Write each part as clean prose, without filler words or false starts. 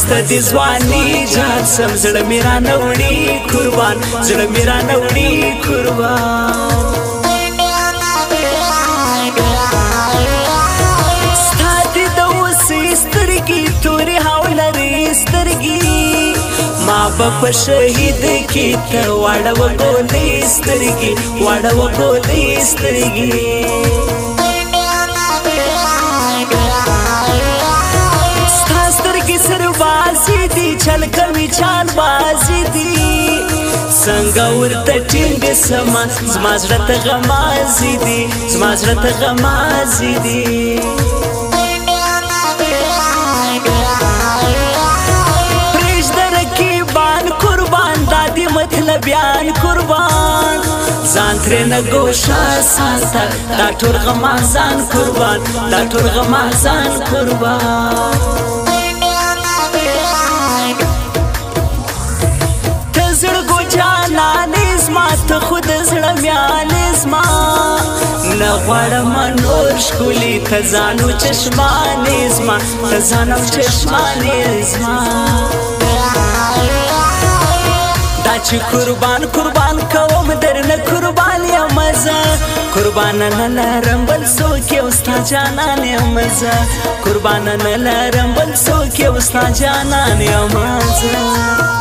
ښایسته د ځواني جهاد سم زړه مې رانه وړي قربان زړه مې رانه وړي قربان ستا دې د اوسې سترګې تورې هاولرې سترګې ما به په شهید کې ته واړوه ګولې سترګې واړوه ګولې سترګې ستا سترګې سربازي دي چل کوي چال بازي دي څنګه ورته ټینګ سما زما زړه ته غمازي دي زما زړه ته غمازي دي مطلبیان قربان ځان ترېنه ګوښه ساته دا ټول غمازان قربان دا ټول غمازان قربان ته زړګو جانانې زما ته خو د زړه میانې زما نه غواړم نور ښکلي ته ځانو چشمانې زما ته ځانم چشمانې زما دا چې قربان قربان کوم درنه قربان یم زه قربان نه لرم بل څوک یو ستا جانان یم زه قربان نه لرم بل څوک یو ستا جانان یم زه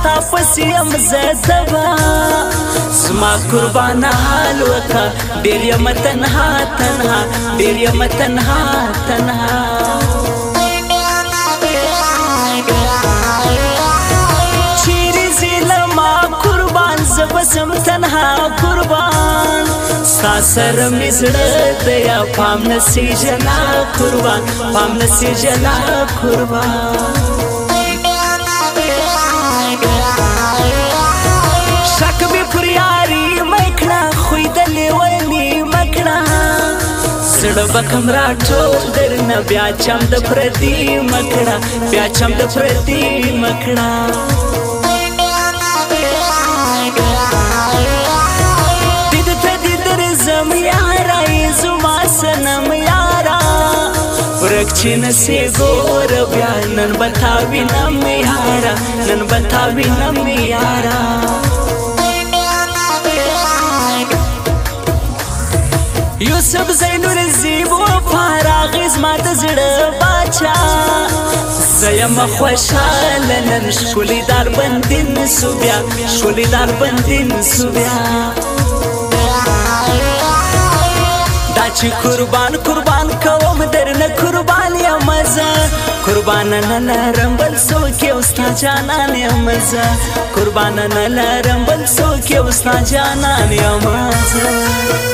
ستا پسې یم زه دبا زما قربانه حال وکړه ډېر یم تنها تنها ډېر یم تنها تنها چیرې ځې له ما قربان زه به ځم تنها قربان ستا سره مې زړه دی پام نه سي جلا قربان پام نه سي جلا قربان شک می پر یاری مکړه خوی د لیونی مکړه زړه به کم راټول درنه بیا چم د پردي مکړه بیا چم د پردي مکړه دید ته دید رزم یارا زما سنم یارا ورک چې نسې ګوره بیا نن به تا وینم یارا نن به تا وینم یارا یوسف زین الرزیب وفا راغی زما د زړه باچا زه یم خوشحاله نن ښکلي داربندین سو بیا ښکلي داربندین سو بیا دا چې قربان قربان کوم درنه قربان یم زه قربان نه لرم بل څوک یو ستا جانان یم زه قربان نه لرم بل څوک یو ستا جانان یم زه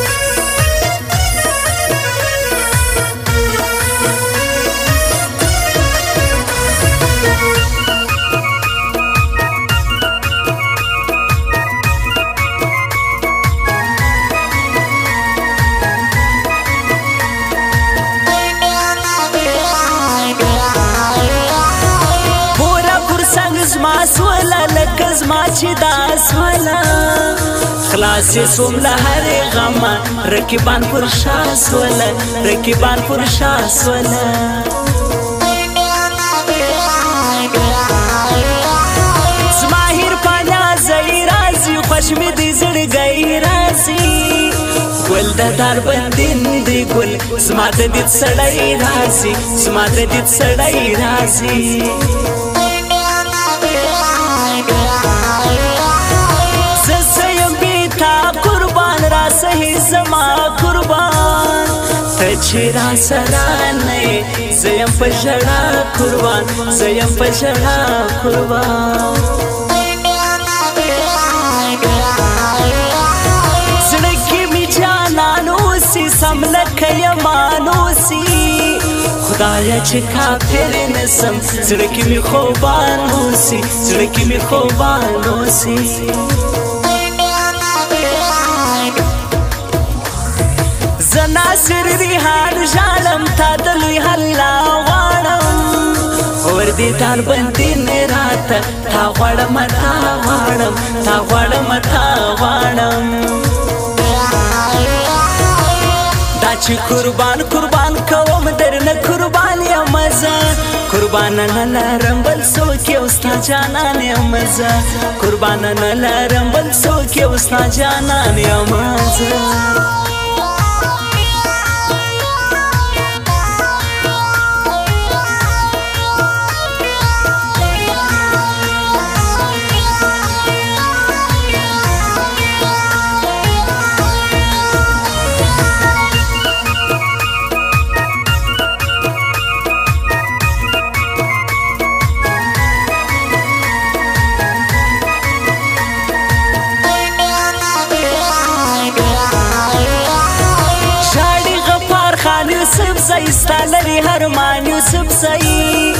زما سوله لکه زما چې دا سوله خلاصې سوم له هرې غمه رقیبان پر شا سوله رقیبان پر شا سوله زما هیر پانا زی رازي خوش مې د زړګی رازي ګل د داربندین دی ګل زما د دید سړی رازي زما د دید سړی رازي صحیح زما قربان ته چې را سره نه زه یم په ژړا قربان زه یم په ژړا قربان زړه کې مې جانان اوسي سم لکه یمان اوسي خدایا چې کافر نسم زړه کې مې خوبان اوسي زړه کې مې خوبان اوسي زه ناصر ریحان ژاړم تا د لوی الله غواړم وردی دار بندي نه راته تا غواړم تا غواړم تا غواړم تا غواړم دا چې قربان قربان کوم درنه قربان یم زه قربان نه لرم بل څوک یو ستا جانان یم زه قربان نه لرم بل څوک یو ستا جانان یم زه ستا لري هرمان یوسف زئی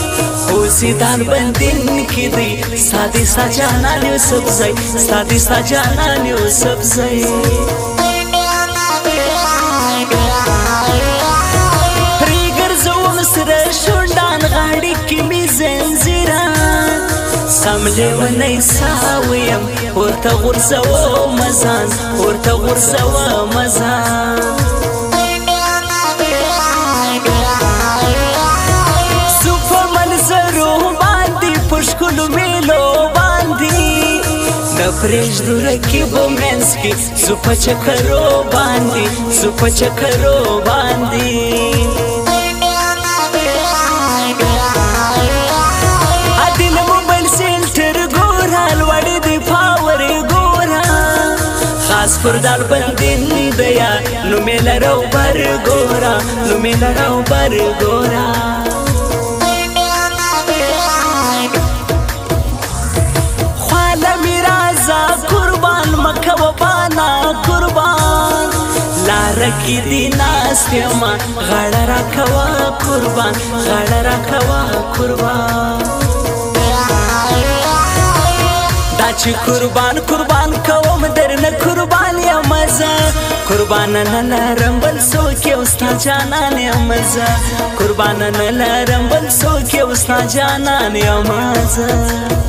اوسې دال بندین کې دی ستا دې ستا جانان یوسف زئی ستا دې ستا جانان یوسف زئی پرې ګرځوم سره شونډان غاړې کې مې زنځیران سم لیونی ساویم ورته غورځوم ځان ورته غورځوم ځان پښکلو میلو باندې د پرېږدو رقیبو منځ کې زه په چکرو باندې زه په چکرو باندې عدل موبایل سنټر ګوره لوړې د پاور ګوره خاص پر دال بندین دیا نو مې لرو بر ګوره نو مې لرو بر ګوره قربان مکه و بانا قربان لارکی دی ناستی ما غاړه را کوا قربان غاړه را کوا قربان دا چې قربان قربان کوم درنه قربان یم زه قربان نه لرم بل څوک یو ستا جانان یم زه قربان نه لرم بل څوک یو ستا جانان یم زه